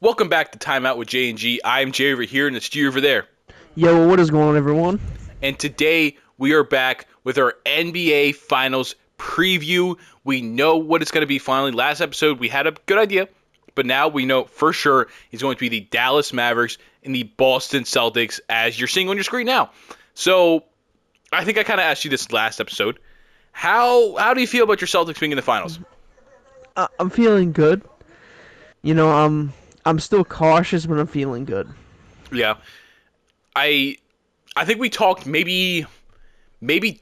Welcome back to Timeout with J and G. I'm Jay over here, and it's G over there. Yo, what is going on, everyone? And today we are back with our NBA Finals preview. We know what it's going to be finally. Last episode we had a good idea, but now we know for sure it's going to be the Dallas Mavericks and the Boston Celtics, as you're seeing on your screen now. So I think I kind of asked you this last episode. How do you feel about your Celtics being in the finals? I'm feeling good. I'm still cautious, but I'm feeling good. Yeah, I I think we talked maybe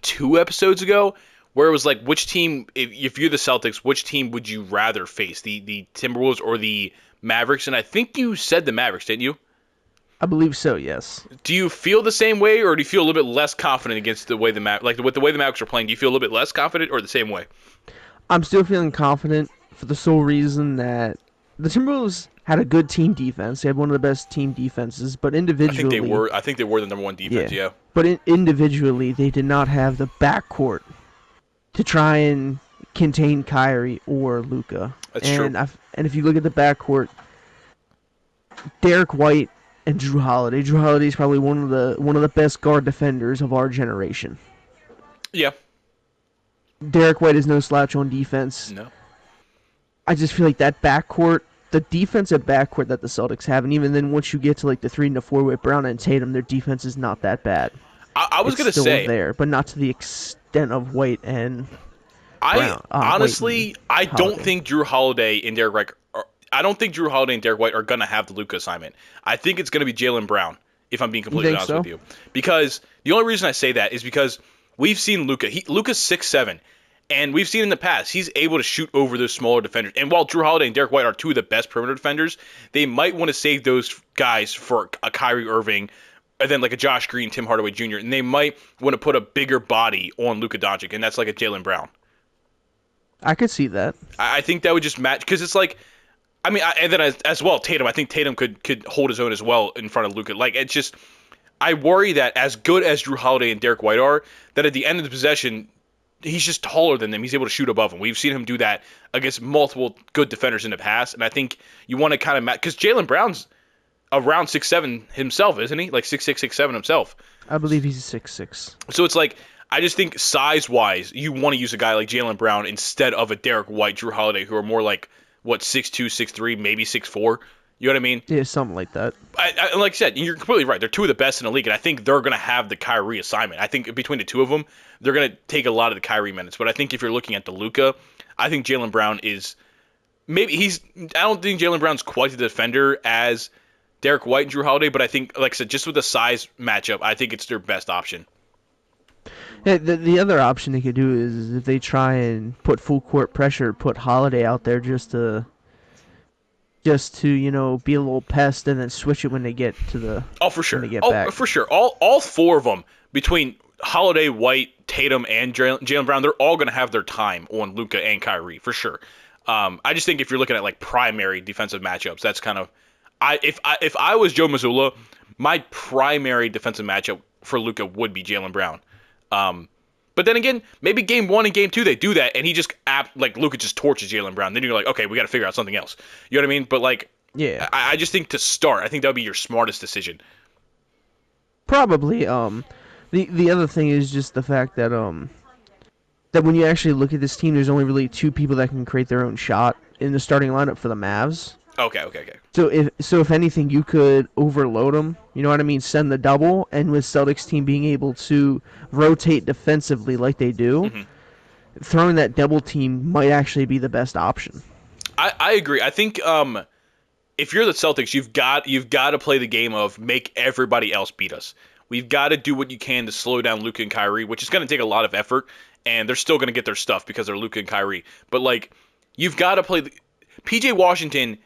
two episodes ago where it was like, which team, if you're the Celtics, which team would you rather face, the Timberwolves or the Mavericks? And I think you said the Mavericks, didn't you? I believe so, yes. Do you feel the same way, or do you feel a little bit less confident against the way with the way the Mavericks are playing? Do you feel a little bit less confident, or the same way? I'm still feeling confident for the sole reason that the Timberwolves had a good team defense. They had one of the best team defenses, but individually, I think they were the number one defense. Yeah, but individually, they did not have the backcourt to try and contain Kyrie or Luka. That's true. And if you look at the backcourt, Derek White and Drew Holiday. Drew Holiday is probably one of the best guard defenders of our generation. Yeah. Derek White is no slouch on defense. No. I just feel like that backcourt, the defensive backcourt that the Celtics have, and even then once you get to like the 3 and the 4 with Brown and Tatum, their defense is not that bad. I was gonna still say there, but not to the extent of White and Brown. Honestly, I don't Holiday. think Drew Holiday and Derek White. I don't think Drew Holiday and Derek White are gonna have the Luka assignment. I think it's gonna be Jaylen Brown, if I'm being completely honest with you. Because the only reason I say that is because we've seen Luka. Luka's 6'7", and we've seen in the past he's able to shoot over those smaller defenders. And while Drew Holiday and Derek White are two of the best perimeter defenders, they might want to save those guys for a Kyrie Irving, and then like a Josh Green, Tim Hardaway Jr., and they might want to put a bigger body on Luka Doncic, and that's like a Jaylen Brown. I could see that. I think that would just match, because it's like, I mean, and then as well, Tatum. I think Tatum could hold his own as well in front of Luka. Like, it's just, I worry that as good as Drew Holiday and Derek White are, that at the end of the possession, he's just taller than them. He's able to shoot above them. We've seen him do that against multiple good defenders in the past, and I think you want to kind of match, because Jaylen Brown's around 6'7" himself, isn't he? Like 6'6", 6'7" himself. I believe he's 6'6". So it's like, I just think size-wise, you want to use a guy like Jaylen Brown instead of a Derek White, Drew Holiday, who are more like, 6'2", 6'3", maybe 6'4". You know what I mean? Yeah, something like that. Like I said, you're completely right. They're two of the best in the league, and I think they're going to have the Kyrie assignment. I think between the two of them, they're going to take a lot of the Kyrie minutes. But I think if you're looking at the Luka, I think Jaylen Brown is I don't think Jaylen Brown's quite the defender as Derek White and Drew Holiday, but I think, like I said, just with the size matchup, I think it's their best option. Yeah, the other option they could do is if they try and put full court pressure, put Holiday out there just to be a little pest, and then switch it when they get to the For sure. when they get back. For sure. All four of them, between Holiday, White, Tatum, and Jaylen Brown, they're all going to have their time on Luka and Kyrie for sure. I just think if you're looking at like primary defensive matchups, that's kind of if I was Joe Mazzulla, my primary defensive matchup for Luka would be Jaylen Brown. But then again, maybe game 1 and game 2 they do that, and he just Luka just torches Jaylen Brown. Then you're like, okay, we got to figure out something else. You know what I mean? But like, Yeah, I just think to start, I think that would be your smartest decision. probably. The other thing is just the fact that that when you actually look at this team, there's only really 2 people that can create their own shot in the starting lineup for the Mavs. Okay. So if anything, you could overload them. You know what I mean? Send the double, and with Celtics team being able to rotate defensively like they do, throwing that double team might actually be the best option. I agree. I think if you're the Celtics, you've got to play the game of make everybody else beat us. We've got to do what you can to slow down Luka and Kyrie, which is going to take a lot of effort, and they're still going to get their stuff because they're Luka and Kyrie. But like, you've got to play. PJ Washington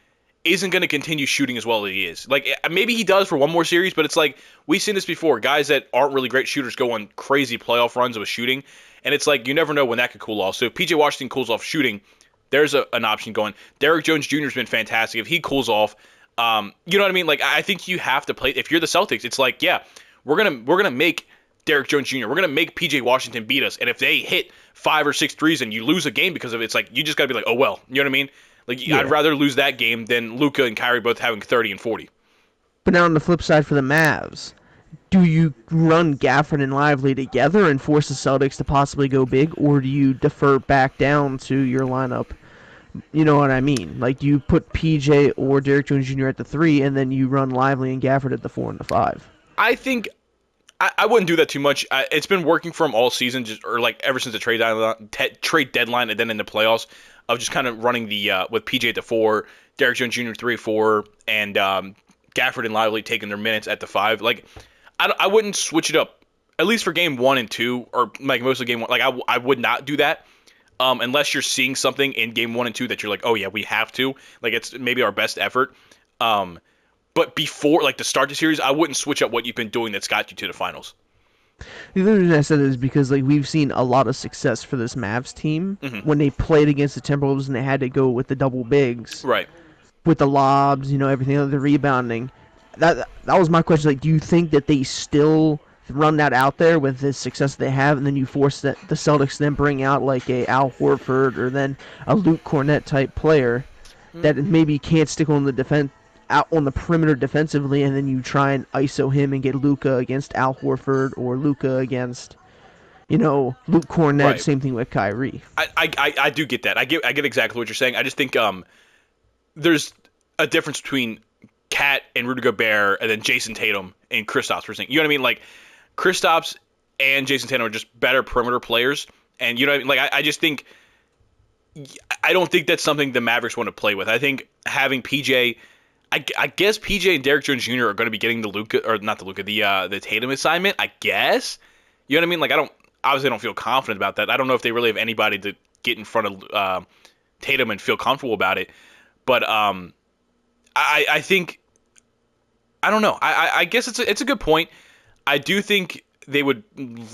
isn't going to continue shooting as well as he is. Like, maybe he does for one more series, but it's like, we've seen this before. Guys that aren't really great shooters go on crazy playoff runs with shooting, and it's like, you never know when that could cool off. So if PJ Washington cools off shooting, there's an option going. Derrick Jones Jr. has been fantastic. If he cools off, you know what I mean? Like, I think you have to play. If you're the Celtics, it's like, yeah, we're gonna make Derrick Jones Jr. We're gonna make PJ Washington beat us. And if they hit 5 or 6 threes and you lose a game because of it, it's like, you just gotta be like, oh well. You know what I mean? Like I'd Yeah. rather lose that game than Luka and Kyrie both having 30 and 40. But now on the flip side for the Mavs, do you run Gafford and Lively together and force the Celtics to possibly go big, or do you defer back down to your lineup? You know what I mean? Like, do you put PJ or Derrick Jones Jr. at the 3, and then you run Lively and Gafford at the 4 and the 5? I think I wouldn't do that too much. It's been working for him all season, or like ever since the trade deadline, and then in the playoffs, of just kind of running the with PJ at the 4, Derrick Jones Jr. 3-4, and Gafford and Lively taking their minutes at the 5. Like I wouldn't switch it up, at least for game 1 and 2, or like most of game 1. Like I would not do that. Unless you're seeing something in game 1 and 2 that you're like, oh yeah, we have to. Like it's maybe our best effort. But before, like, to start the series, I wouldn't switch up what you've been doing that's got you to the finals. The other reason I said it is because like we've seen a lot of success for this Mavs team when they played against the Timberwolves and they had to go with the double bigs, Right. with the lobs, everything, the rebounding. That was my question. Like, do you think that they still run that out there with the success they have, and then you force the Celtics to then bring out like a Al Horford or then a Luke Cornett type player that maybe can't stick on the defense out on the perimeter defensively, and then you try and ISO him and get Luka against Al Horford or Luka against Luke Cornett. Right. Same thing with Kyrie. I do get that. I get exactly what you're saying. I just think there's a difference between Cat and Rudy Gobert and then Jason Tatum and Kristaps for saying. You know what I mean? Like Kristaps and Jason Tatum are just better perimeter players, and you know what I mean? Like I just think I don't think that's something the Mavericks want to play with. I think having PJ. I guess PJ and Derrick Jones Jr. are going to be getting the Luka, or not the Luka, the Tatum assignment. I guess. You know what I mean? Like I don't feel confident about that. I don't know if they really have anybody to get in front of Tatum and feel comfortable about it. But I think I don't know. I guess it's a good point. I do think they would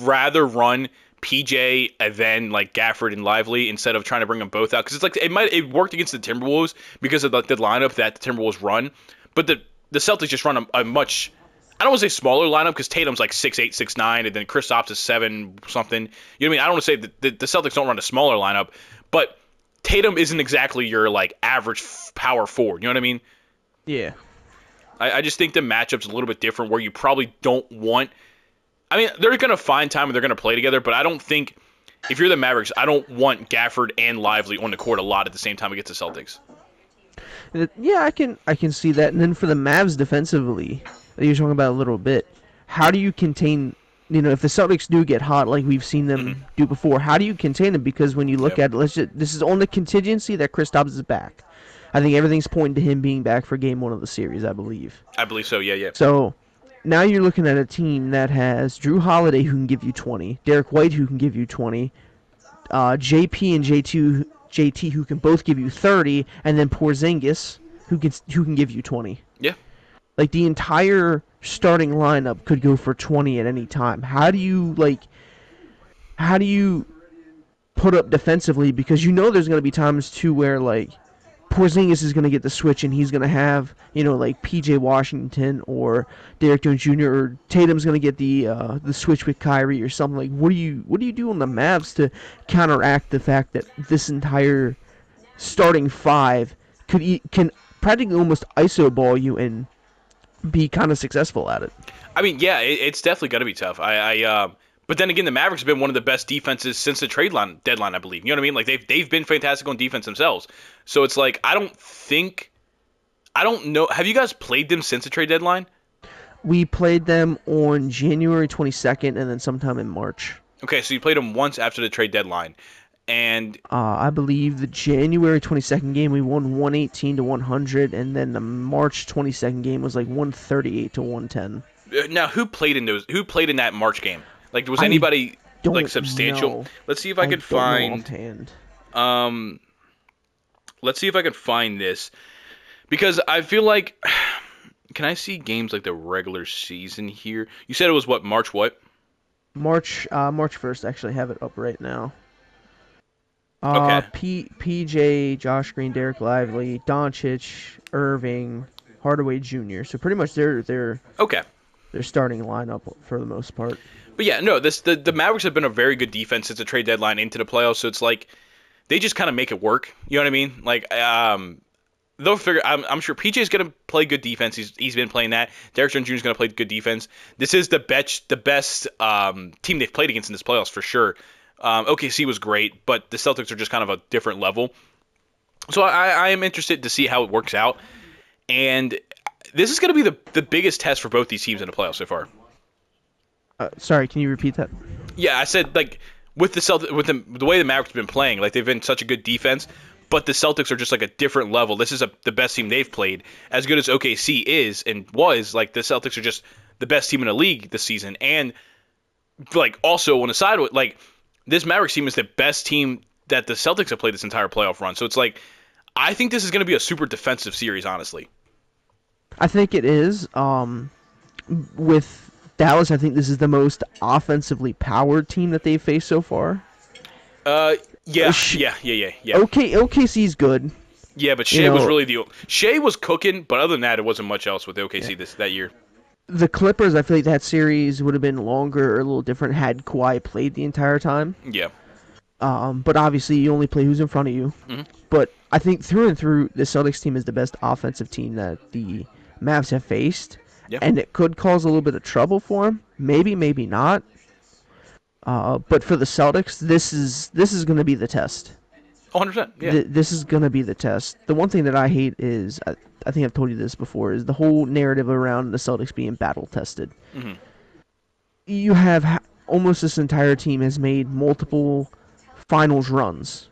rather run PJ and then like Gafford and Lively instead of trying to bring them both out, because it's like it worked against the Timberwolves because of the lineup that the Timberwolves run, but the Celtics just run a much, I don't want to say smaller lineup because Tatum's like 6'8", 6'9", and then Kristaps is 7 something. You know what I mean? I don't want to say that the Celtics don't run a smaller lineup, but Tatum isn't exactly your like average power forward. You know what I mean? Yeah. I just think the matchup's a little bit different where you probably don't want. I mean, they're going to find time and they're going to play together, but I don't think, if you're the Mavericks, I don't want Gafford and Lively on the court a lot at the same time against the Celtics. Yeah, I can see that. And then for the Mavs defensively, that you're talking about a little bit, how do you contain, if the Celtics do get hot like we've seen them do before, how do you contain them? Because when you look at it, this is on the contingency that Kristaps is back. I think everything's pointing to him being back for game 1 of the series, I believe. I believe so, yeah. So now you're looking at a team that has Drew Holiday, who can give you 20, Derek White, who can give you 20, JP and JT, who can both give you 30, and then Porzingis, who can give you 20. Yeah. Like, the entire starting lineup could go for 20 at any time. How do you put up defensively? Because there's going to be times too where like Porzingis is going to get the switch, and he's going to have, like P.J. Washington or Derrick Jones Jr. or Tatum's going to get the switch with Kyrie or something. Like, what do you do on the Mavs to counteract the fact that this entire starting 5 can practically almost iso ball you and be kind of successful at it? I mean, yeah, it's definitely going to be tough. But then again, the Mavericks have been one of the best defenses since the trade deadline, I believe. You know what I mean? Like they've been fantastic on defense themselves. So it's like I don't know. Have you guys played them since the trade deadline? We played them on January 22nd and then sometime in March. Okay, so you played them once after the trade deadline, and I believe the January 22nd game we won 118-100, and then the March 22nd game was like 138-110. Now who played in that March game? Like, was anybody like substantial? Know. Let's see if I could find. Let's see if I can find this, because I feel like, can I see games like the regular season here? You said it was what, March what? March 1st. Actually, have it up right now. Okay. PJ, Josh Green, Derek Lively, Doncic, Irving, Hardaway Jr. So pretty much they're okay. Their starting lineup for the most part. But yeah, no, the Mavericks have been a very good defense since the trade deadline into the playoffs. So it's like, they just kind of make it work. You know what I mean? Like, they'll figure. I'm sure PJ's gonna play good defense. He's been playing that. Derek Jones Jr. is gonna play good defense. This is the best team they've played against in this playoffs for sure. OKC was great, but the Celtics are just kind of a different level. So I am interested to see how it works out. And this is going to be the biggest test for both these teams in the playoffs so far. Sorry, can you repeat that? Yeah, I said like with the Celtics, with the way the Mavericks have been playing, like they've been such a good defense, but the Celtics are just like a different level. This is the best team they've played. As good as OKC is and was, like the Celtics are just the best team in the league this season. And like also on the side, like this Mavericks team is the best team that the Celtics have played this entire playoff run. So it's like I think this is going to be a super defensive series, honestly. I think it is. With Dallas, I think this is the most offensively powered team that they've faced so far. Uh, yeah. Okay, OKC's good. Yeah, but Shea was really Shea was cooking, but other than that, it wasn't much else with OKC that year. The Clippers, I feel like that series would have been longer or a little different had Kawhi played the entire time. Yeah. But obviously, you only play who's in front of you. Mm-hmm. But I think through and through, the Celtics team is the best offensive team that the Mavs have faced. Yeah. And it could cause a little bit of trouble for them. Maybe, maybe not. But for the Celtics, this is going to be the test. 100%. Yeah. This is going to be the test. The one thing that I hate is, I think I've told you this before, is the whole narrative around the Celtics being battle tested. Mm-hmm. You have almost this entire team has made multiple finals runs.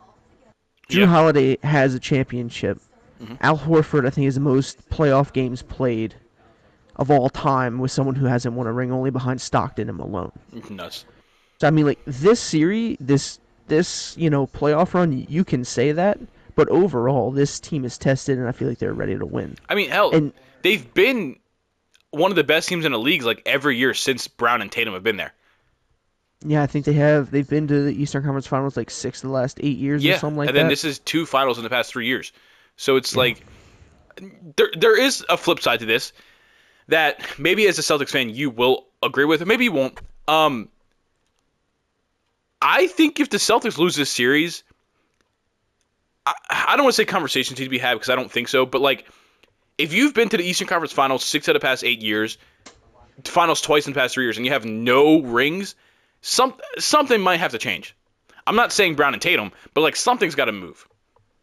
Drew Holiday has a championship. Mm-hmm. Al Horford, I think, is the most playoff games played of all time with someone who hasn't won a ring, only behind Stockton and Malone. Nuts. So I mean, like this series, this playoff run, you can say that, but overall, this team is tested, and I feel like they're ready to win. I mean, hell, they've been one of the best teams in the league like every year since Brown and Tatum have been there. Yeah, I think they have. They've been to the Eastern Conference Finals like 6 of the last 8 years or something like that. And then this is 2 finals in the past 3 years. So it's like there is a flip side to this that maybe as a Celtics fan you will agree with, or maybe you won't. I think if the Celtics lose this series, I don't want to say conversations need to be had because I don't think so, but like if you've been to the Eastern Conference Finals 6 out of the past 8 years, finals twice in the past 3 years, and you have no rings, something might have to change. I'm not saying Brown and Tatum, but like something's got to move.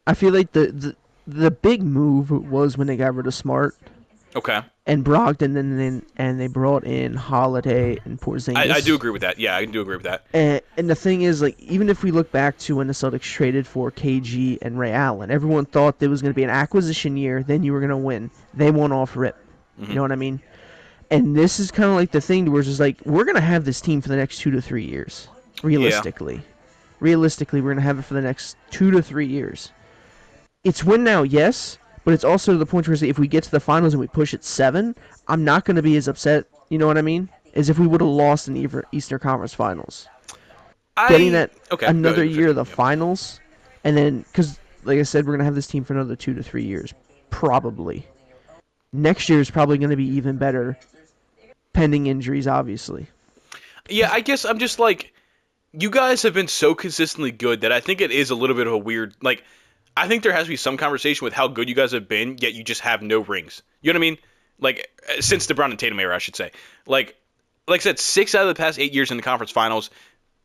I feel like the big move was when they got rid of Smart. Okay. And Brogdon, and they brought in Holiday and Porzingis. I do agree with that. Yeah, I do agree with that. And the thing is, like, even if we look back to when the Celtics traded for KG and Ray Allen, everyone thought there was going to be an acquisition year, then you were going to win. They won off rip. Mm-hmm. You know what I mean? And this is kind of like the thing where it's just like, we're going to have this team for the next 2 to 3 years, realistically. Yeah. Realistically, we're going to have it for the next 2 to 3 years. It's win now, yes, but it's also to the point where if we get to the finals and we push it 7, I'm not going to be as upset, you know what I mean, as if we would have lost in the Eastern Conference Finals. Getting that another year of the finals, and then, because, like I said, we're going to have this team for another 2 to 3 years, probably. Next year is probably going to be even better, pending injuries, obviously. Yeah, I guess I'm just like, you guys have been so consistently good that I think it is a little bit of a weird, like, I think there has to be some conversation with how good you guys have been, yet you just have no rings. You know what I mean? Like, since the Brown and Tatum era, I should say. Like I said, 6 out of the past 8 years in the conference finals.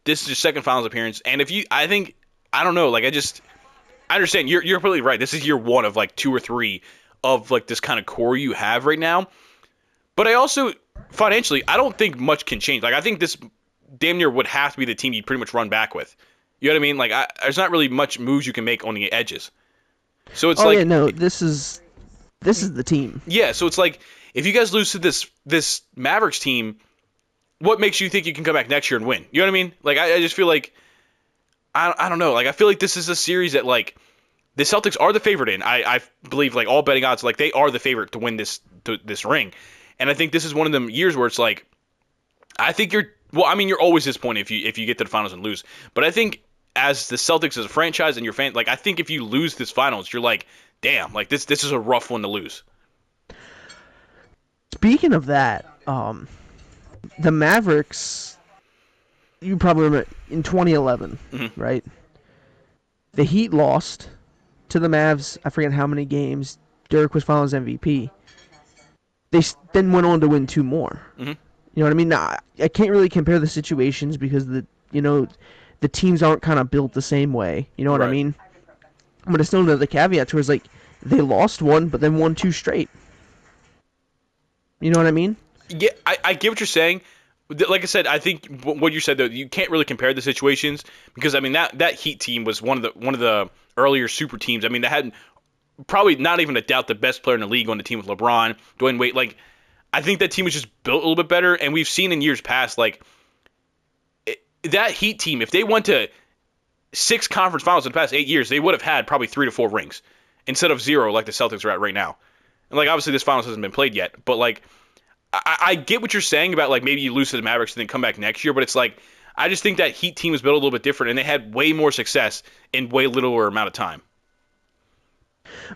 This is your second finals appearance. And if you, I don't know, like, I understand. You're completely right. This is year 1 of, like, 2 or 3 of, like, this kind of core you have right now. But I also, financially, I don't think much can change. Like, I think this damn near would have to be the team you pretty much run back with. You know what I mean? Like, there's not really much moves you can make on the edges. So it's like, yeah, no, this is the team. Yeah, so it's like, if you guys lose to this Mavericks team, what makes you think you can come back next year and win? You know what I mean? Like, I just feel like, I don't know. Like, I feel like this is a series that, like, the Celtics are the favorite in. I believe, like, all betting odds, like, they are the favorite to win this ring. And I think this is one of them years where it's like, I think you're always disappointed if you get to the finals and lose. But I think as the Celtics as a franchise and your fan, like, I think if you lose this finals, you're like, damn, like, this is a rough one to lose. Speaking of that, the Mavericks, you probably remember in 2011, right? The Heat lost to the Mavs. I forget how many games. Dirk was Finals MVP. They then went on to win two more. Hmm. You know what I mean? Now, I can't really compare the situations because the teams aren't kind of built the same way. You know what I Right. mean? But it's still another caveat to where it's like they lost one, but then won two straight. You know what I mean? Yeah, I get what you're saying. Like I said, I think what you said though, you can't really compare the situations because I mean that Heat team was one of the earlier super teams. I mean, they had probably not even a doubt the best player in the league on the team with LeBron, Dwayne Wade. Like, I think that team was just built a little bit better, and we've seen in years past that Heat team, if they went to 6 conference finals in the past 8 years, they would have had probably 3 to 4 rings instead of 0 like the Celtics are at right now. And like obviously this finals hasn't been played yet, but like I get what you're saying about like maybe you lose to the Mavericks and then come back next year, but it's like I just think that Heat team was built a little bit different and they had way more success in way littler amount of time.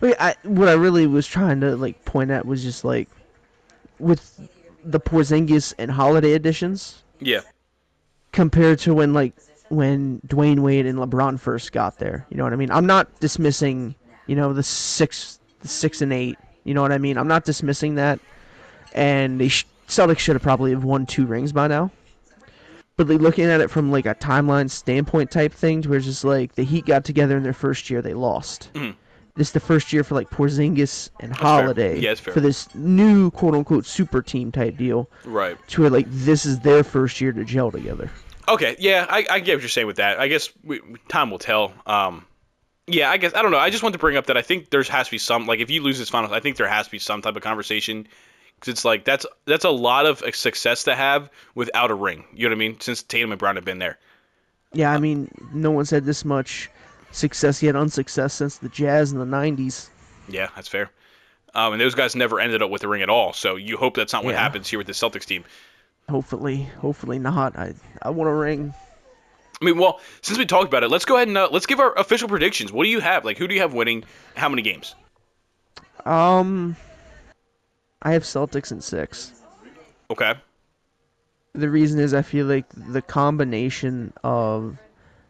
What I really was trying to like point at was just like with the Porzingis and Holiday editions Yeah. compared to when Dwayne Wade and LeBron first got there. You know what I mean? I'm not dismissing the 6 and 8. You know what I mean? I'm not dismissing that, and Celtics should have probably have won 2 rings by now. But like, looking at it from like a timeline standpoint type thing, where it's just like the Heat got together in their first year, they lost. Mhm. This is the first year for like Porzingis and That's fair. Holiday Yeah, it's fair. for this new quote unquote super team type deal, Right. to where like this is their first year to gel together. Okay. Yeah, I get what you're saying with that. I guess time will tell. Yeah, I guess I don't know. I just want to bring up that I think there has to be some like if you lose this finals, I think there has to be some type of conversation because it's like that's a lot of success to have without a ring. You know what I mean? Since Tatum and Brown have been there. Yeah, I mean, no one's had this much success yet unsuccess since the Jazz in the '90s. Yeah, that's fair. And those guys never ended up with a ring at all. So you hope that's not what Yeah, happens here with the Celtics team. hopefully not. I want a ring. I mean, well, since we talked about it, let's go ahead and let's give our official predictions. What do you have? Like, who do you have winning? How many games? Um, I have Celtics in 6. Okay. The reason is I feel like the combination of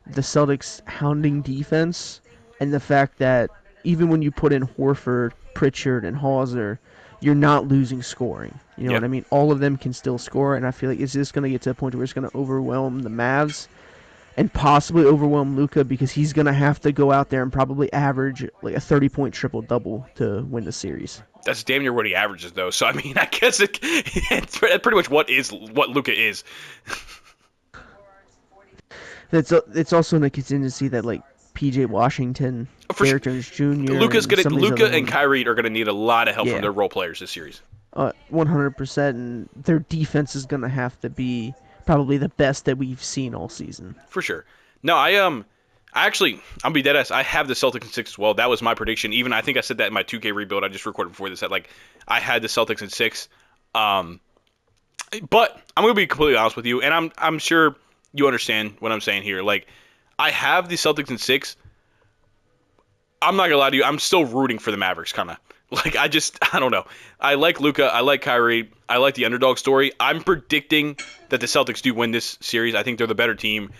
the Celtics hounding defense and the fact that even when you put in Horford, Pritchard, and Hauser, you're not losing scoring. You know Yeah. what I mean? All of them can still score, and I feel like it's just going to get to a point where it's going to overwhelm the Mavs and possibly overwhelm Luka because he's going to have to go out there and probably average like a 30-point triple double to win the series. That's damn near what he averages, though. So I mean, I guess it's pretty much what Luka is. It's also in the contingency that like PJ Washington, For sure. Derrick Jones Jr., Luka's and gonna some of these Luka other and ones. Kyrie are gonna need a lot of help from Yeah, their role players this series. 100%. And their defense is gonna have to be probably the best that we've seen all season. For sure. No, I actually, I'll be dead ass. I have the Celtics in 6 as well. That was my prediction. Even I think I said that in my 2K rebuild I just recorded before this. That like I had the Celtics in 6. Um, but I'm gonna be completely honest with you, and I'm sure you understand what I'm saying here. Like I have the Celtics in 6. I'm not gonna lie to you. I'm still rooting for the Mavericks, kind of. Like I don't know. I like Luka. I like Kyrie. I like the underdog story. I'm predicting that the Celtics do win this series. I think they're the better team,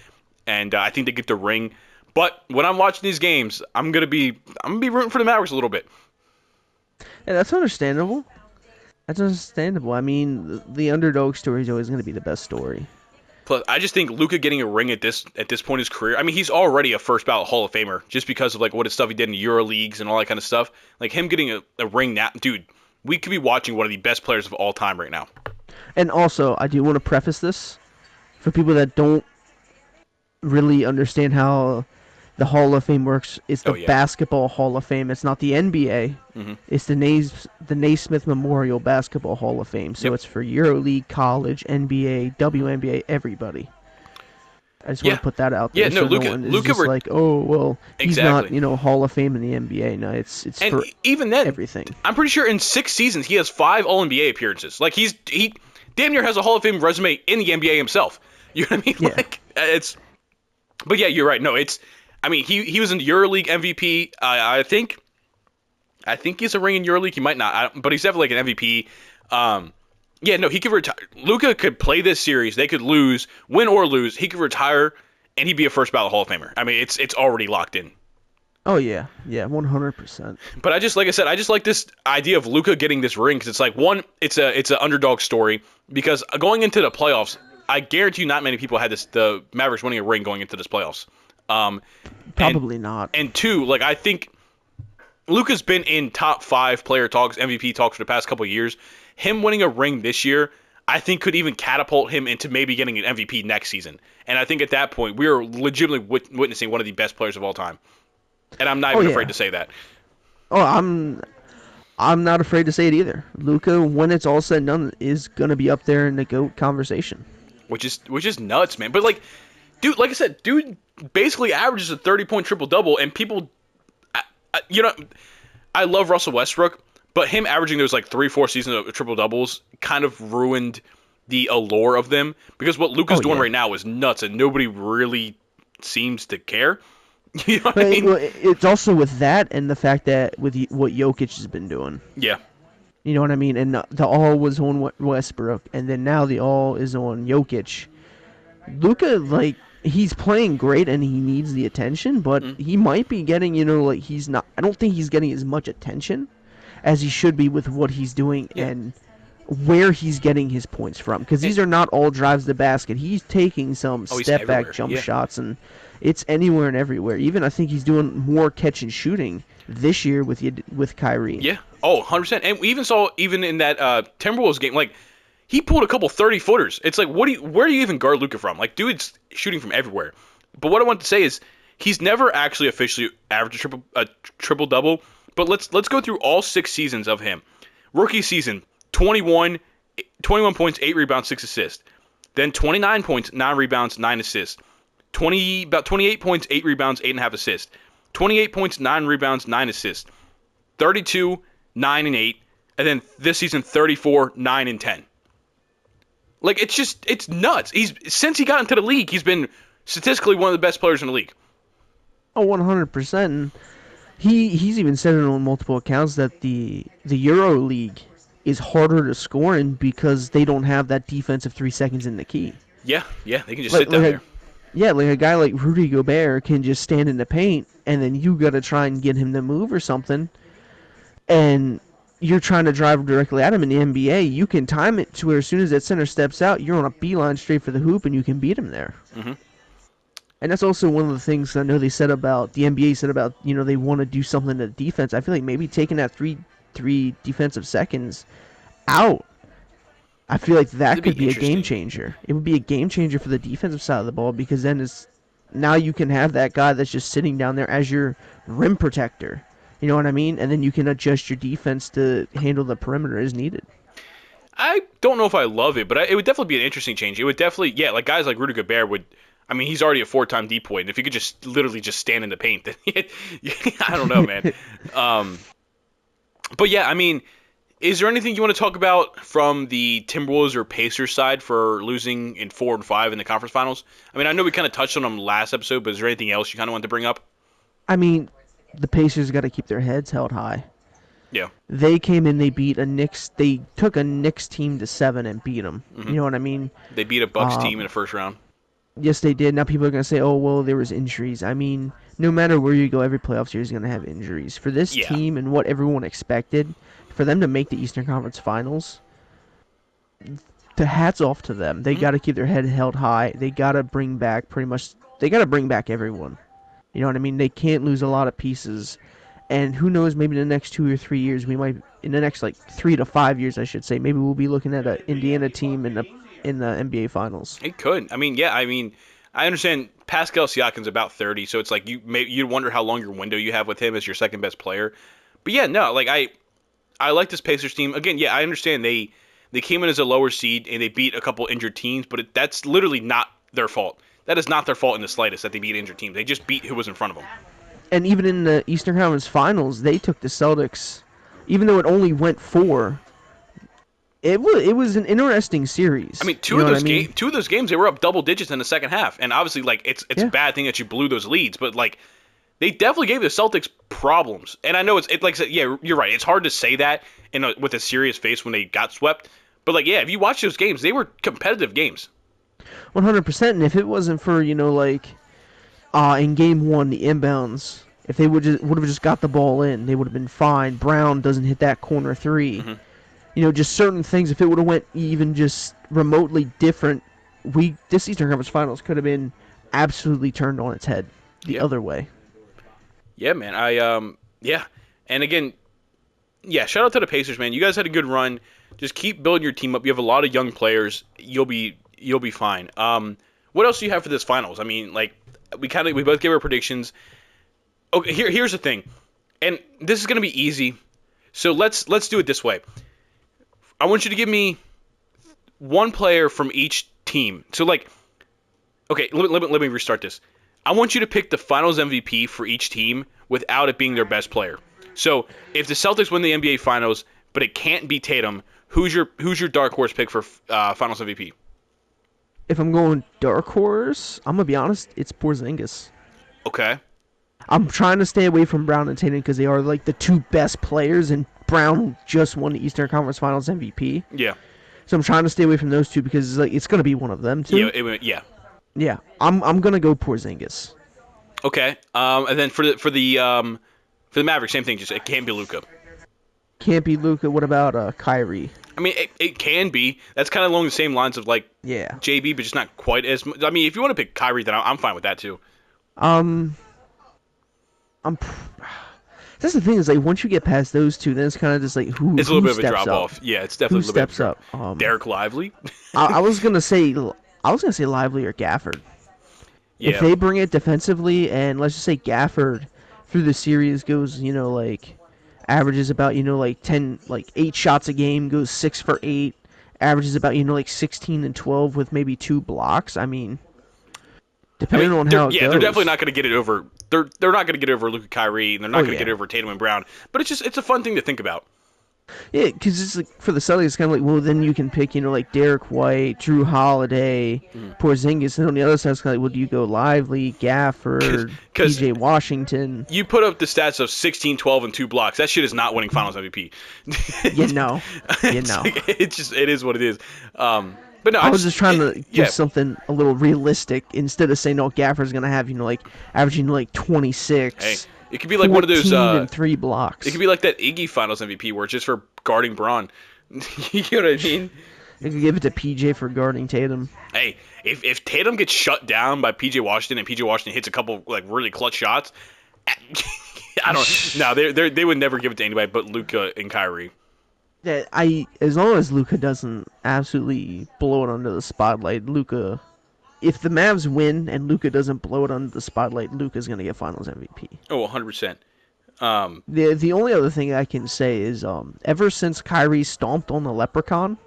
and I think they get the ring. But when I'm watching these games, I'm gonna be rooting for the Mavericks a little bit. Yeah, that's understandable. That's understandable. I mean, the underdog story is always going to be the best story. Plus, I just think Luka getting a ring at this point in his career. I mean, he's already a first ballot Hall of Famer just because of like what his stuff he did in the Euro leagues and all that kind of stuff. Like him getting a ring now, dude. We could be watching one of the best players of all time right now. And also, I do want to preface this for people that don't really understand how the Hall of Fame works. It's Oh the yeah. Basketball Hall of Fame. It's not the NBA. Hmm. It's the Naismith Memorial Basketball Hall of Fame. So Yep. it's for EuroLeague, college, NBA, WNBA, everybody. I just want Yeah. to put that out Yeah. there No, so no Luka. one is Luka. just like, oh well, he's not Exactly. Hall of Fame in the NBA. No, it's And for even then, everything. I'm pretty sure in 6 seasons he has 5 All NBA appearances. Like he damn near has a Hall of Fame resume in the NBA himself. You know what I mean? Yeah. Like it's. But yeah, you're right. No, it's. I mean, he was in EuroLeague MVP. I think he's a ring in EuroLeague. He might not, but he's definitely like an MVP. Yeah, no, he could retire. Luka could play this series. They could lose, win or lose. He could retire, and he'd be a first ballot Hall of Famer. I mean, it's already locked in. Oh yeah, yeah, 100%. But I just, like I said, I just like this idea of Luka getting this ring because it's like one, it's an underdog story because going into the playoffs, I guarantee you not many people had the Mavericks winning a ring going into this playoffs. Um, and Probably not. and two, like I think Luka's been in top 5 player talks, MVP talks for the past couple of years. Him winning a ring this year, I think could even catapult him into maybe getting an MVP next season. And I think at that point, we are legitimately witnessing one of the best players of all time. And I'm not Oh even afraid yeah. to say that. Oh, I'm not afraid to say it either. Luka, when it's all said and done, is gonna be up there in the GOAT conversation. Which is nuts, man. But like, dude, like I said, dude basically averages a 30-point triple double, and people, you know, I love Russell Westbrook, but him averaging those like 3-4 seasons of triple doubles kind of ruined the allure of them because what Luka's Oh doing yeah. right now is nuts, and nobody really seems to care. You know what I But mean? it's also with that and the fact that with what Jokic has been doing. Yeah. You know what I mean? And the all was on Westbrook, and then now the all is on Jokic. Luka, like, he's playing great and he needs the attention, but Mm. he might be getting, like, he's not. I don't think he's getting as much attention as he should be with what he's doing Yeah. and where he's getting his points from. Because And, these are not all drives to the basket. He's taking some oh, he's step back everywhere. jump Yeah. shots, and it's anywhere and everywhere. Even I think he's doing more catch and shooting this year with Kyrie. Yeah. Oh, 100%. And we even saw even in that Timberwolves game, like he pulled a couple 30-footers. It's like, where do you even guard Luka from? Like, dude's shooting from everywhere. But what I want to say is he's never actually officially averaged a triple double. But let's go through all 6 seasons of him. Rookie season, 21 points, 8 rebounds, 6 assists. Then 29 points, 9 rebounds, 9 assists. About 28 points, 8 rebounds, 8.5 assists. 28 points, 9 rebounds, 9 assists. 32, 9 and 8, and then this season 34, 9 and 10. Like it's nuts. Since he got into the league, he's been statistically one of the best players in the league. Oh, 100%. He's even said it on multiple accounts that the Euro League is harder to score in because they don't have that defensive 3 seconds in the key. Yeah, yeah, they can just Like, sit down like there. yeah, like a guy like Rudy Gobert can just stand in the paint, and then you got to try and get him to move or something, and you're trying to drive directly at him in the NBA. You can time it to where as soon as that center steps out, you're on a beeline straight for the hoop, and you can beat him there. Hmm. And that's also one of the things I know they said about the NBA said about they want to do something to defense. I feel like maybe taking that three defensive seconds out. I feel like that It'd be could be a game interesting. changer. It would be a game changer for the defensive side of the ball because then it's now you can have that guy that's just sitting down there as your rim protector. You know what I mean? And then you can adjust your defense to handle the perimeter as needed. I don't know if I love it, but it would definitely be an interesting change. It would definitely, yeah, like guys like Rudy Gobert would. I mean, he's already a 4-time depoy, and if he could just literally just stand in the paint, then I don't know, man. Um, but yeah, I mean, is there anything you want to talk about from the Timberwolves or Pacers side for losing in 4 and 5 in the conference finals? I mean, I know we kind of touched on them last episode, but is there anything else you kind of want to bring up? I mean, the Pacers got to keep their heads held high. Yeah. They came in, they beat a Knicks. They took a Knicks team to 7 and beat them. Hmm. You know what I mean? They beat a Bucks team in the first round. Yes, they did. Now people are gonna say, "Oh, well, there was injuries." I mean, no matter where you go, every playoff series is gonna have injuries. For this Yeah. team and what everyone expected, for them to make the Eastern Conference Finals, the hats off to them. They Mhm. got to keep their head held high. They got to bring back pretty much. They got to bring back everyone. You know what I mean? They can't lose a lot of pieces. And who knows? Maybe in the next 2 or 3 years, we might. In the next like 3 to 5 years, I should say, maybe we'll be looking at an Indiana team in the NBA Finals. It could. I mean, yeah. I mean, I understand Pascal Siakam's about 30, so it's like you wonder how long your window you have with him as your second best player. But yeah, no, like I like this Pacers team. Again, yeah, I understand they came in as a lower seed and they beat a couple injured teams, but that's literally not their fault. That is not their fault in the slightest that they beat injured teams. They just beat who was in front of them. And even in the Eastern Conference Finals, they took the Celtics, even though it only went 4. It was an interesting series. I mean, You know what I mean? two of those games they were up double digits in the second half, and obviously, like it's a Yeah. bad thing that you blew those leads, but like they definitely gave the Celtics problems. And I know like I said, yeah, you're right. It's hard to say that with a serious face when they got swept, but like yeah, if you watch those games, they were competitive games. 100%. And if it wasn't for in Game 1 the inbounds If they would have just got the ball in, they would have been fine. Brown doesn't hit that corner three. Hmm. Just certain things. If it would have went even just remotely different, this Eastern Conference Finals could have been absolutely turned on its head the Yeah. other way. Yeah, man. Yeah. And again, yeah, shout out to the Pacers, man. You guys had a good run. Just keep building your team up. You have a lot of young players. You'll be fine. What else do you have for this finals? I mean, like we both gave our predictions. Okay, here's the thing. And this is going to be easy. So let's do it this way. I want you to give me one player from each team. So like, okay, let me restart this. I want you to pick the Finals MVP for each team without it being their best player. So if the Celtics win the NBA Finals, but it can't be Tatum, who's your dark horse pick for Finals MVP? If I'm going dark horse, I'm gonna be honest, it's Porzingis. Okay. I'm trying to stay away from Brown and Tatum because they are like the two best players, and Brown just won the Eastern Conference Finals MVP. Yeah. So I'm trying to stay away from those two because it's gonna be one of them too. Yeah. Yeah, I'm gonna go Porzingis. Okay. And then for the Mavericks, same thing. Just it can't be Luka. Can't be Luka. What about Kyrie? I mean, it can be. That's kind of along the same lines of like Yeah. JB, but just not quite as much. I mean, if you want to pick Kyrie, then I'm fine with that too. I'm. That's the thing is like once you get past those two, then it's kind of just like who. It's a little bit of a steps drop up? off. Yeah, it's definitely Who a little bit steps of a up? Derek Lively. I was gonna say Lively or Gafford. Yeah. If they bring it defensively, and let's just say Gafford through the series goes, like averages about, like 10, like 8 shots a game, goes 6 for 8, averages about, like 16 and 12 with maybe 2 blocks. I mean, depending on how it goes. They're definitely not going to get it over. They're not going to get over Luka Kyrie, and they're not going to get over Tatum and Brown. But it's a fun thing to think about. Yeah, because it's like for the Celtics, it's kind of like, well, then you can pick, like Derek White, Drew Holiday, Porzingis, and on the other side, it's kind of like, well, do you go Lively, Gafford, PJ Washington? You put up the stats of 16, 12, and 2 blocks. That shit is not winning Finals MVP. No. It is what it is. But no, I was just trying to give something a little realistic instead of saying, no, Gafford's going to have, like averaging like 26. Hey. It could be like one of those and 3 blocks. It could be like that Iggy Finals MVP where it's just for guarding Braun. You know what I mean? You could give it to PJ for guarding Tatum. Hey, if Tatum gets shut down by PJ Washington and PJ Washington hits a couple like really clutch shots, I don't. No, they would never give it to anybody but Luka and Kyrie. As long as Luka doesn't absolutely blow it under the spotlight, Luka. If the Mavs win and Luka doesn't blow it under the spotlight, Luka's going to get Finals MVP. Oh, 100%. The only other thing I can say is ever since Kyrie stomped on the Leprechaun,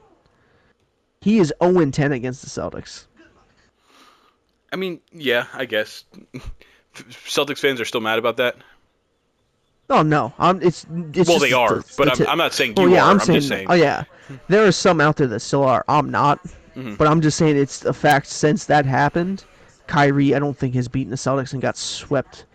he is 0-10 against the Celtics. I mean, yeah, I guess. Celtics fans are still mad about that? Oh, no. It's well, they are, but I'm not saying you are. I'm just saying. Oh, yeah. There are some out there that still are. I'm not. Mm-hmm. But I'm just saying it's a fact since that happened, Kyrie, I don't think, has beaten the Celtics and got swept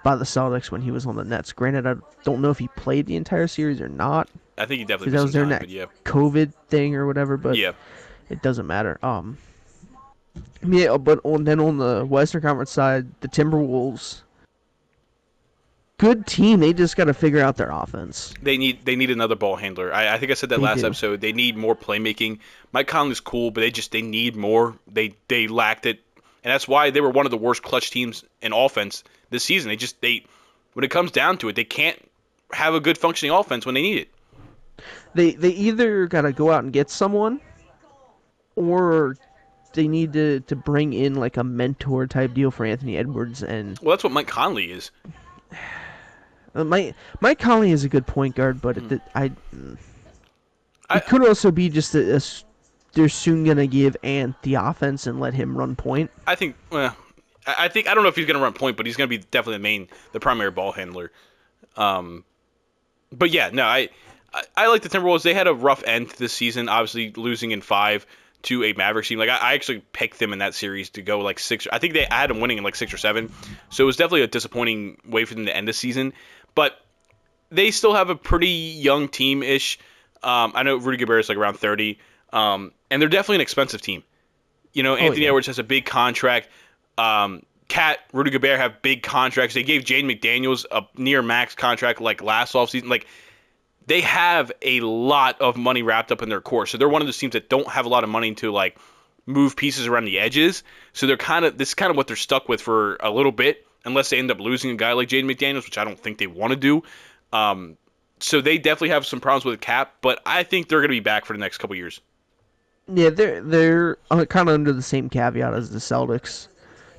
by the Celtics when he was on the Nets. Granted, I don't know if he played the entire series or not. I think he definitely because that was during that COVID thing or whatever, but it doesn't matter. Yeah, but on the Western Conference side, the Timberwolves, good team. They just got to figure out their offense. They need another ball handler. I think I said that last episode. They need more playmaking. Mike Conley's cool, but they need more. They lacked it, and that's why they were one of the worst clutch teams in offense this season. They when it comes down to it, they can't have a good functioning offense when they need it. They either got to go out and get someone, or they need to bring in like a mentor type deal for Anthony Edwards. And well, that's what Mike Conley is. Mike Conley is a good point guard, but it could also be just they're soon gonna give Ant the offense and let him run point. I think. Well, I don't know if he's gonna run point, but he's gonna be definitely the primary ball handler. But yeah, no, I like the Timberwolves. They had a rough end to this season, obviously losing in 5 to a Mavericks team. Like I actually picked them in that series to go like 6. I think I had them winning in like 6 or 7. So it was definitely a disappointing way for them to end the season. But they still have a pretty young team-ish. I know Rudy Gobert is like around 30. And they're definitely an expensive team. Anthony Edwards has a big contract. Cat, Rudy Gobert have big contracts. They gave Jaden McDaniels a near max contract like last offseason. Like they have a lot of money wrapped up in their core. So they're one of those teams that don't have a lot of money to like move pieces around the edges. So they're kind of this is kind of what they're stuck with for a little bit, unless they end up losing a guy like Jaden McDaniels, which I don't think they want to do. Um, so they definitely have some problems with the cap, but I think they're going to be back for the next couple years. Yeah, they're kind of under the same caveat as the Celtics.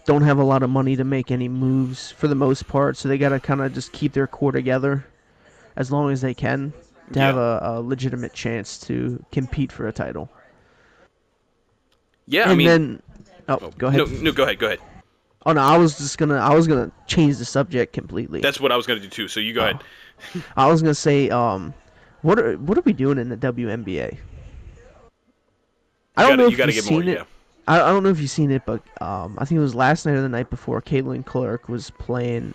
Don't have a lot of money to make any moves for the most part, so they got to kind of just keep their core together as long as they can to have Yeah, a legitimate chance to compete for a title. yeah. I And mean, then, oh, oh, go ahead. no, no. Go ahead, go ahead. Oh no, I was gonna change the subject completely. That's what I was going to do too. So you go Oh, ahead. I was gonna say, what are we doing in the WNBA? I don't know You if got to you've get more. seen it. Yeah. I don't know if you've seen it, but I think it was last night or the night before. Caitlin Clark was playing.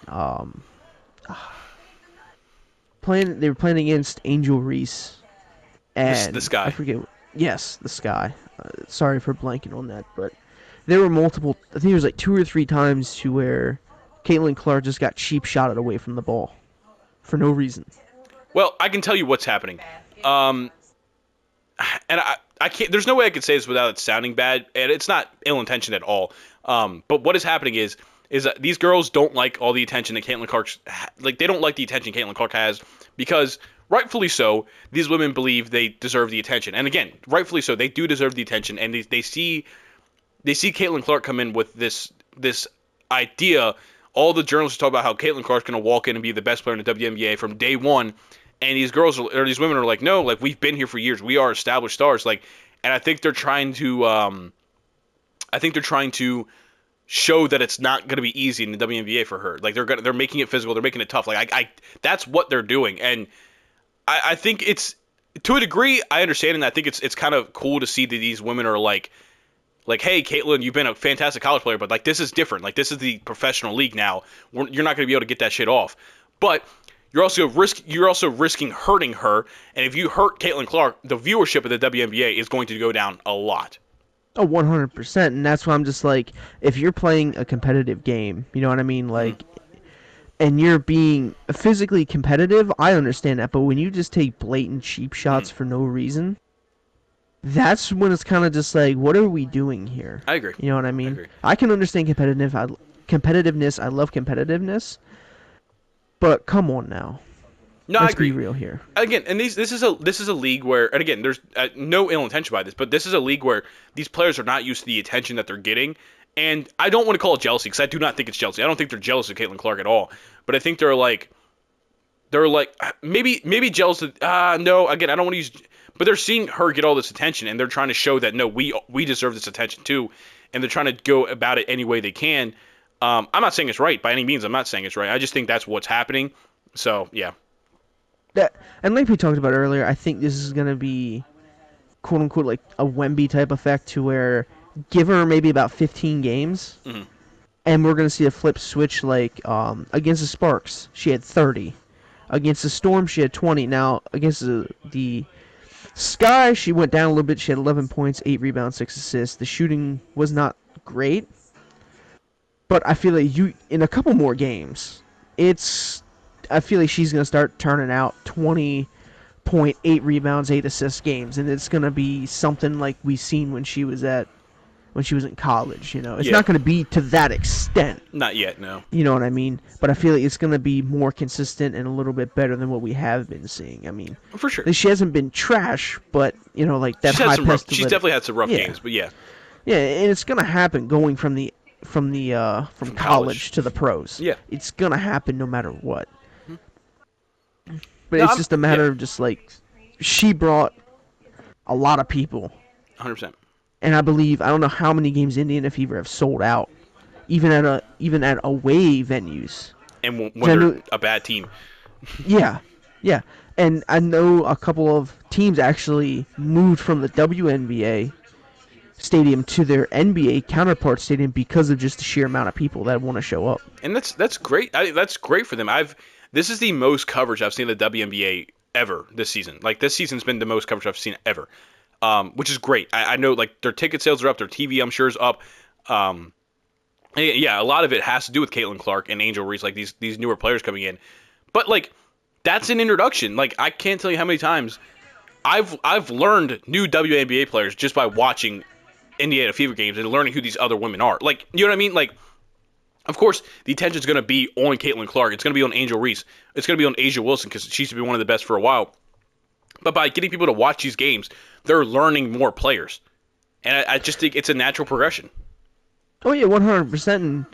They were playing against Angel Reese, This and I guy. forget. Yes, the Sky. Sorry for blanking on that, but there were multiple. I think it was like two or three times to where Caitlin Clark just got cheap shotted away from the ball for no reason. Well, I can tell you what's happening. Um, and I can't. There's no way I could say this without it sounding bad, and it's not ill intentioned at all. But what is happening is that these girls don't like all the attention that Caitlin Clark like. They don't like the attention Caitlin Clark has because rightfully so, these women believe they deserve the attention, and again, rightfully so, they do deserve the attention, and they see Caitlin Clark come in with this idea. All the journalists talk about how Caitlin Clark's going to walk in and be the best player in the WNBA from day one, and these girls or these women are like, no, like we've been here for years. We are established stars. Like, and I think they're trying to show that it's not going to be easy in the WNBA for her. Like they're making it physical. They're making it tough. Like I that's what they're doing, and I think it's to a degree I understand, and I think it's kind of cool to see that these women are like, hey, Caitlin, you've been a fantastic college player, but like this is different. Like this is the professional league now. You're not going to be able to get that shit off. But you're also risking hurting her, and if you hurt Caitlin Clark, the viewership of the WNBA is going to go down a lot. Oh, 100%. And that's why I'm just like, if you're playing a competitive game, you know what I mean? Mm-hmm. Like, and you're being physically competitive, I understand that. But when you just take blatant cheap Mm-hmm. shots for no reason, that's when it's kind of just like, what are we doing here? I agree. You know what I I mean? agree. I can understand competitiveness. I love competitiveness. But come on now. No, I Let's be agree. real here. Again, and this is a league where, and again, there's no ill intention by this, but this is a league where these players are not used to the attention that they're getting, and I don't want to call it jealousy because I do not think it's jealousy. I don't think they're jealous of Caitlin Clark at all, but I think they're like maybe jealous of no, again, I don't want to use, but they're seeing her get all this attention and they're trying to show that no, we deserve this attention too, and they're trying to go about it any way they can. I'm not saying it's right by any means. I'm not saying it's right. I just think that's what's happening. So yeah. That and like we talked about earlier, I think this is gonna be quote unquote like a Wemby type effect to where give her maybe about 15 games Mhm. and we're gonna see a flip switch like against the Sparks she had 30, against the Storm she had 20. Now against the Sky she went down a little bit. She had 11 points, 8 rebounds, 6 assists. The shooting was not great, but I feel like you in a couple more games, it's I feel like she's gonna start turning out 20.8 rebounds, 8 assists games, and it's gonna be something like we seen when she was in college. You know, it's Yeah. not gonna be to that extent. Not yet, no. You know what I mean? But I feel like it's gonna be more consistent and a little bit better than what we have been seeing. I mean, For sure. like she hasn't been trash, but you know, like that high She's pestilet. definitely had some rough Yeah, games, but yeah, yeah, and it's gonna happen going from from college college. to the pros. Yeah. It's gonna happen no matter what. But No, it's just a yeah, matter of just like she brought a lot of people, 100%. and I believe I don't know how many games Indiana Fever have sold out, even at away venues. And 'Cause when I they're know, a bad team. yeah, yeah, and I know a couple of teams actually moved from the WNBA stadium to their NBA counterpart stadium because of just the sheer amount of people that want to show up. And that's great. That's great for them. This is the most coverage I've seen of the WNBA ever this season. Like this season's been the most coverage I've seen ever. Which is great. I know like their ticket sales are up, their TV I'm sure is up. Um, Yeah, a lot of it has to do with Caitlin Clark and Angel Reese, like these newer players coming in. But like that's an introduction. Like I can't tell you how many times I've learned new WNBA players just by watching Indiana Fever games and learning who these other women are. Like, you know what I mean? Like, of course, the attention's going to be on Caitlin Clark. It's going to be on Angel Reese. It's going to be on Asia Wilson because she's been one of the best for a while. But by getting people to watch these games, they're learning more players. And I just think it's a natural progression. Oh yeah, 100%. And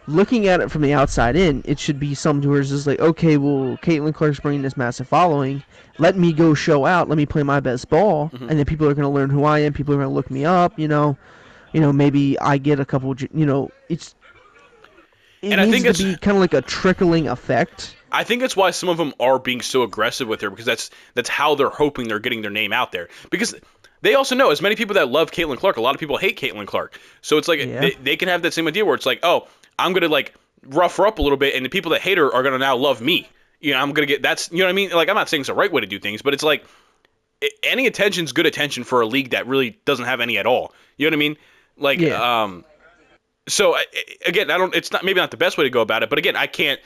looking at it from the outside in, it should be something where it's just like, okay, well, Caitlin Clark's bringing this massive following. Let me go show out. Let me play my best ball, Mm-hmm. and then people are going to learn who I am. People are going to look me up. Maybe I get a couple. It And I needs think to it's be kind of like a trickling effect. I think that's why some of them are being so aggressive with her because that's how they're hoping they're getting their name out there. Because they also know as many people that love Caitlin Clark, a lot of people hate Caitlin Clark. So it's like Yeah. they can have that same idea where it's like, oh, I'm gonna like rough her up a little bit, and the people that hate her are gonna now love me. I'm gonna get that's you know what I mean. Like I'm not saying it's the right way to do things, but it's like any attention's good attention for a league that really doesn't have any at all. You know what I mean? Like Yeah. so again, I don't. It's not maybe not the best way to go about it, but again, I can't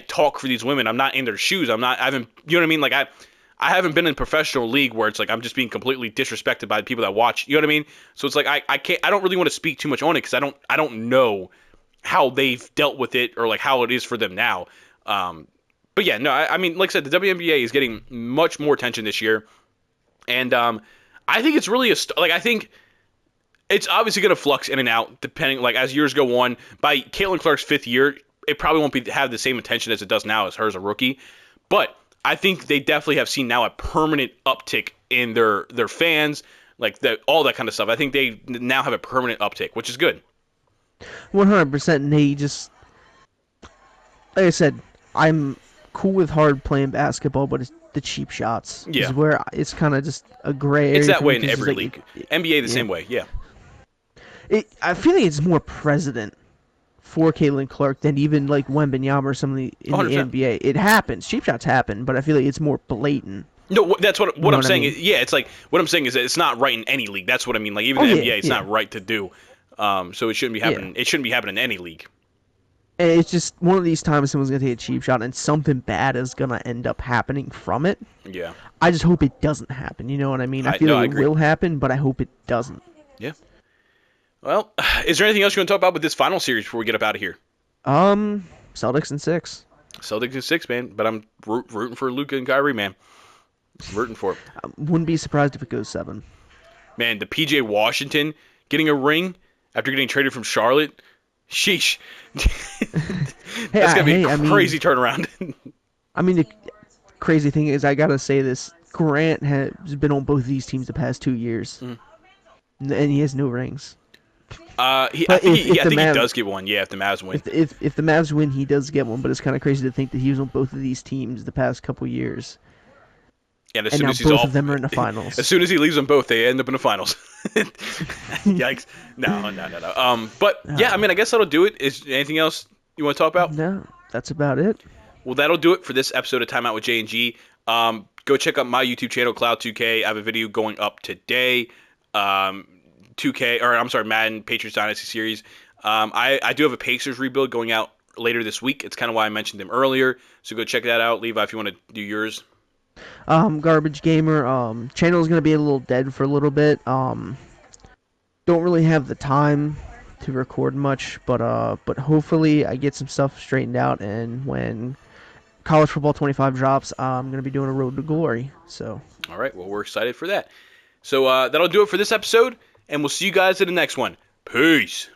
talk for these women. I'm not in their shoes. I haven't. You know what I mean? Like I haven't been in a professional league where it's like I'm just being completely disrespected by the people that watch. You know what I mean? So it's like I can't. I don't really want to speak too much on it because I don't know how they've dealt with it or like how it is for them now. But yeah, no. I mean, like I said, the WNBA is getting much more attention this year, and I think it's really like I think it's obviously going to flux in and out depending, like as years go on. By Caitlin Clark's 5th year, it probably won't have the same attention as it does now as her as a rookie. But I think they definitely have seen now a permanent uptick in their fans, like all that kind of stuff. I think they now have a permanent uptick, which is good. 100%. And they just, like I said, I'm cool with hard playing basketball, but it's the cheap shots Yeah, is where it's kind of just a gray area it's that for me way in 'cause it's every like league. NBA the yeah. same way. Yeah, I feel like it's more president for Caitlin Clark than even like Wembanyama or somebody in the 100%. NBA. It happens, cheap shots happen, but I feel like it's more blatant. No, that's what You know I'm what I saying. mean? Yeah, it's like what I'm saying is that it's not right in any league. That's what I mean. Like even Oh in the yeah, NBA, it's yeah, not right to do. So it shouldn't be yeah. happening. It shouldn't be happening in any league. And it's just one of these times someone's gonna take a cheap shot and something bad is gonna end up happening from it. Yeah. I just hope it doesn't happen. You know what I mean? I feel No, like I it agree. will happen, but I hope it doesn't. Yeah. Well, is there anything else you want to talk about with this final series before we get up out of here? Celtics in 6. Celtics in 6, man. But I'm rooting for Luka and Kyrie, man. Rooting for it. Wouldn't be surprised if it goes 7. Man, the PJ Washington getting a ring after getting traded from Charlotte. Sheesh. Hey, That's gonna be a I crazy turnaround. mean, the crazy thing is, I gotta say this: Grant has been on both of these teams the past 2 years, Mhm. and he has no rings. I But think if the he Mavs does get one. Yeah, if the Mavs win. if the Mavs win, he does get one. But it's kind of crazy to think that he was on both of these teams the past couple years, And as and soon now as he's both off, of them are in the finals. as soon as he leaves them both, they end up in the finals. Yikes! No. But yeah, I mean, I guess that'll do it. Is anything else you want to talk about? No, that's about it. Well, that'll do it for this episode of Time Out with J and G. Go check out my YouTube channel, Cloud2K. I have a video going up today. 2K, or I'm sorry, Madden Patriots Dynasty Series. I do have a Pacers rebuild going out later this week. It's kind of why I mentioned them earlier. So go check that out. Levi, if you want to do yours. Garbage Gamer. Channel is gonna be a little dead for a little bit. Don't really have the time to record much, but hopefully I get some stuff straightened out, and when College Football 25 drops, I'm gonna be doing a Road to Glory. So. All right, well, we're excited for that. So that'll do it for this episode, and we'll see you guys in the next one. Peace.